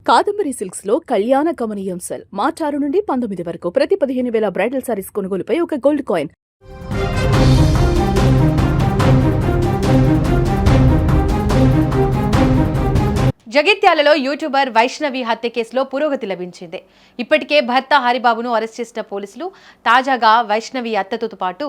Kadambari silks లో కళ్యాణ గమనీయం cell మార్చి 6 నుండి 19 వరకు ప్రతి 15,000 బ్రైడల్ సారీస్ కొనుగోలుపై ఒక గోల్డ్ కాయిన్. జగిత్యాలలో యూట్యూబర్ వైష్ణవి హత్య కేసులో పురోగతి లభించింది. ఇప్పటికే భర్త హరిబాబును అరెస్ట్ చేసిన పోలీసులు తాజాగా వైష్ణవి హత్యతో పాటు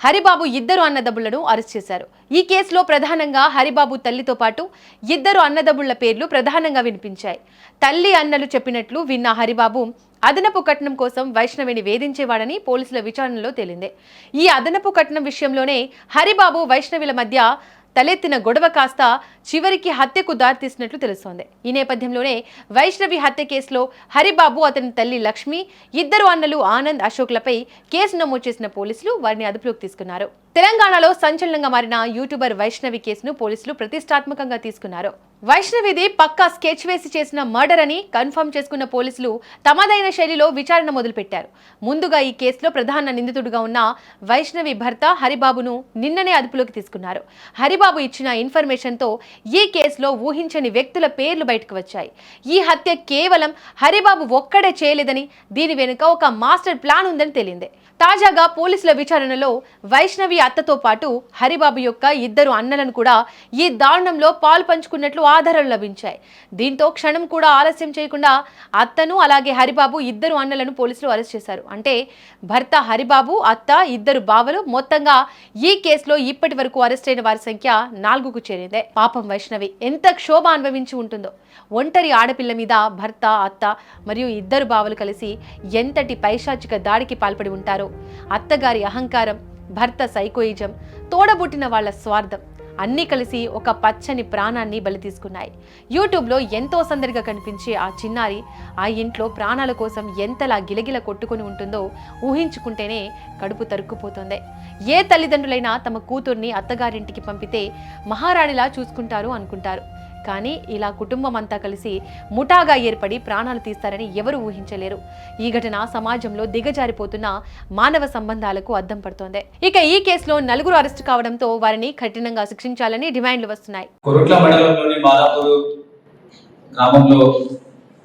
హరిబాబు ఇద్దరు అన్నదమ్ములను అరెస్ట్ చేశారు. ఈ కేసులో ప్రధానంగా హరిబాబు తల్లితో పాటు ఇద్దరు అన్నదమ్ముళ్ల పేర్లు ప్రధానంగా వినిపించాయి. తల్లి అన్నలు చెప్పినట్లు విన్న హరిబాబు అదనపు కట్నం కోసం వైష్ణవిని వేధించేవాడని పోలీసుల విచారణలో తేలింది. ఈ అదనపు కట్నం విషయంలోనే హరిబాబు వైష్ణవిల మధ్య తలెత్తిన గొడవ కాస్త చివరికి హత్యకు దారితీసినట్లు తెలుస్తోంది. ఈ నేపథ్యంలోనే వైష్ణవి హత్య కేసులో హరిబాబు, అతని తల్లి లక్ష్మి, ఇద్దరు అన్నలు ఆనంద్, అశోక్లపై కేసు నమోదు చేసిన పోలీసులు వారిని అదుపులోకి తీసుకున్నారు. తెలంగాణలో సంచలనంగా మారిన యూట్యూబర్ వైష్ణవి కేసును పోలీసులు ప్రతిష్టాత్మకంగా తీసుకున్నారు. వైష్ణవిది పక్కా స్కెచ్ వేసి చేసిన మర్డర్ అని కన్ఫర్మ్ చేసుకున్న పోలీసులు తమదైన శైలిలో విచారణ మొదలుపెట్టారు. ముందుగా ఈ కేసులో ప్రధాన నిందితుడిగా ఉన్న వైష్ణవి భర్త హరిబాబును నిన్ననే అదుపులోకి తీసుకున్నారు. హరిబాబు ఇచ్చిన ఇన్ఫర్మేషన్తో ఈ కేసులో ఊహించని వ్యక్తుల పేర్లు బయటకు వచ్చాయి. ఈ హత్య కేవలం హరిబాబు ఒక్కడే చేయలేదని, దీని వెనుక ఒక మాస్టర్ ప్లాన్ ఉందని తేలింది. తాజాగా పోలీసుల విచారణలో వైష్ణవి అత్తతో పాటు హరిబాబు యొక్క ఇద్దరు అన్నలను కూడా ఈ దారుణంలో పాలు పంచుకున్నట్లు ఆధారాలు లభించాయి. దీంతో క్షణం కూడా ఆలస్యం చేయకుండా అత్తను అలాగే హరిబాబు ఇద్దరు అన్నలను పోలీసులు అరెస్ట్ చేశారు. అంటే భర్త హరిబాబు, అత్త, ఇద్దరు బావలు, మొత్తంగా ఈ కేసులో ఇప్పటి వరకు అరెస్ట్ అయిన వారి సంఖ్య 4కు చేరిందే. పాపం వైష్ణవి ఎంత క్షోభ అనుభవించి ఉంటుందో. ఒంటరి ఆడపిల్ల మీద భర్త, అత్త మరియు ఇద్దరు బావలు కలిసి ఎంతటి పైశాచిక దాడికి పాల్పడి ఉంటారో. అత్తగారి అహంకారం, భర్త సైకోయిజం, తోడబుట్టిన వాళ్ల స్వార్థం అన్నీ కలిసి ఒక పచ్చని ప్రాణాన్ని బలి తీసుకున్నాయి. యూట్యూబ్లో ఎంతో సందడిగా కనిపించే ఆ చిన్నారి ఆ ఇంట్లో ప్రాణాల కోసం ఎంతలా గిలగిల కొట్టుకుని ఉంటుందో ఊహించుకుంటేనే కడుపు తరుక్కుపోతుంది. ఏ తల్లిదండ్రులైనా తమ కూతుర్ని అత్తగారింటికి పంపితే మహారాణిలా చూసుకుంటారు అనుకుంటారు. కానీ ఇలా కుటుంబం అంతా కలిసి ముఠాగా ఏర్పడి ప్రాణాలు తీస్తారని ఎవరు ఊహించలేరు. ఈ ఘటన సమాజంలో దిగజారిపోతున్న మానవ సంబంధాలకు అద్దం పడుతోంది. ఇక ఈ కేసులో 4 అరెస్టు కావడంతో వారిని కఠినంగా శిక్షించాలని డిమాండ్లు వస్తున్నాయి. కొరుట్ల మండలంలోని మాదాపూర్ గ్రామంలో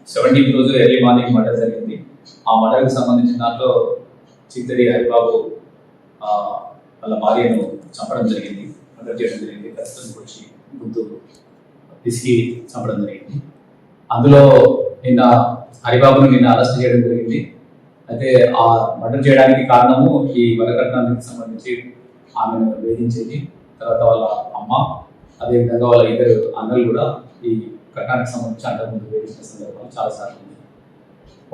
17 రోజు ఎర్లీ మార్నింగ్ మర్డర్ జరిగింది. ఆ మర్డర్కి సంబంధించిన దాంట్లో చిత్తడి హరిబాబు వాళ్ళ భార్యను చంపడం జరిగింది, మర్డర్ చేయడం జరిగింది. ప్రస్తుతం వచ్చి గుంటూరు పిసికి చంపడం జరిగింది. అందులో నిన్న హరిబాబును అరెస్ట్ చేయడం జరిగింది. అయితే ఆ మర్డర్ చేయడానికి కారణము ఈ వరకట్నానికి సంబంధించి ఆమెను వేధించేది, తర్వాత వాళ్ళ అమ్మ, అదేవిధంగా వాళ్ళ ఇద్దరు అన్నలు కూడా ఈ కట్నానికి సంబంధించి అంతకుముందు వేధించిన సందర్భాలు చాలాసార్లు ఉంది.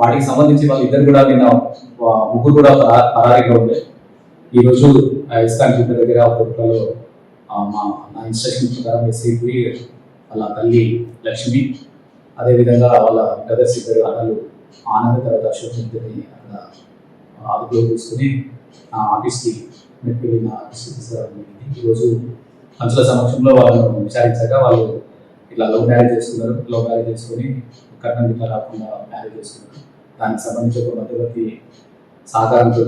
వాటికి సంబంధించి వాళ్ళ ఇద్దరు కూడా నిన్న ముగ్గురు కూడా పరారీగా ఉండే. ఈరోజు ఇస్కాన్ జిల్లా దగ్గర కోర్టులలో నా ఇన్స్ట్రక్షన్ ప్రకారం ఎస్ఐపి వాళ్ళ తల్లి లక్ష్మి, అదేవిధంగా వాళ్ళ బ్రదర్స్ ఇద్దరు అన్నలు ఆనంద్, తర్వాత అశోక్ ఇద్దరిని అక్కడ అదుపులో తీసుకుని ఆఫీస్కి వెళ్ళిన ఆఫీస్కి తీసుకురావడం జరిగింది. ఈరోజు పంచుల సమక్షంలో వాళ్ళను విచారించాక వాళ్ళు ఇట్లా లవ్ మ్యారేజ్ చేసుకుని కట్నం ఇట్లా రాకుండా మ్యారేజ్ చేసుకున్నారు. దానికి సంబంధించి ఒక మధ్యవర్తి సహకారంతో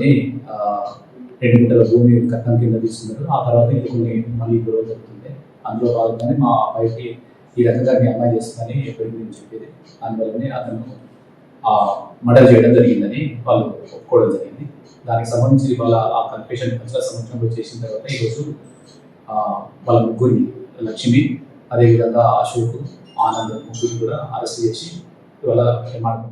2 గుంటల భూమి కట్నం కింద తీసుకున్నారు. ఆ తర్వాత ఇది కొన్ని మళ్ళీ గొడవ జరుగుతుంది. అందులో భాగంగానే మా అబ్బాయికి ఈ రకంగా మీ అమ్మాయి చేస్తుందని ఎప్పటికీ నేను చెప్పేది. దానివల్లనే అతను మర్డర్ చేయడం జరిగిందని వాళ్ళు ఒప్పుకోవడం జరిగింది. దానికి సంబంధించి వాళ్ళ ఆ కన్ఫెషన్ పంచుల సమక్షంలో చేసిన తర్వాత ఈరోజు వాళ్ళ ముగ్గురిని, లక్ష్మి, అదేవిధంగా అశోక్, ఆనంద్ ముగ్గురిని కూడా అరెస్ట్ చేసి ఇవాళ రిమాండ్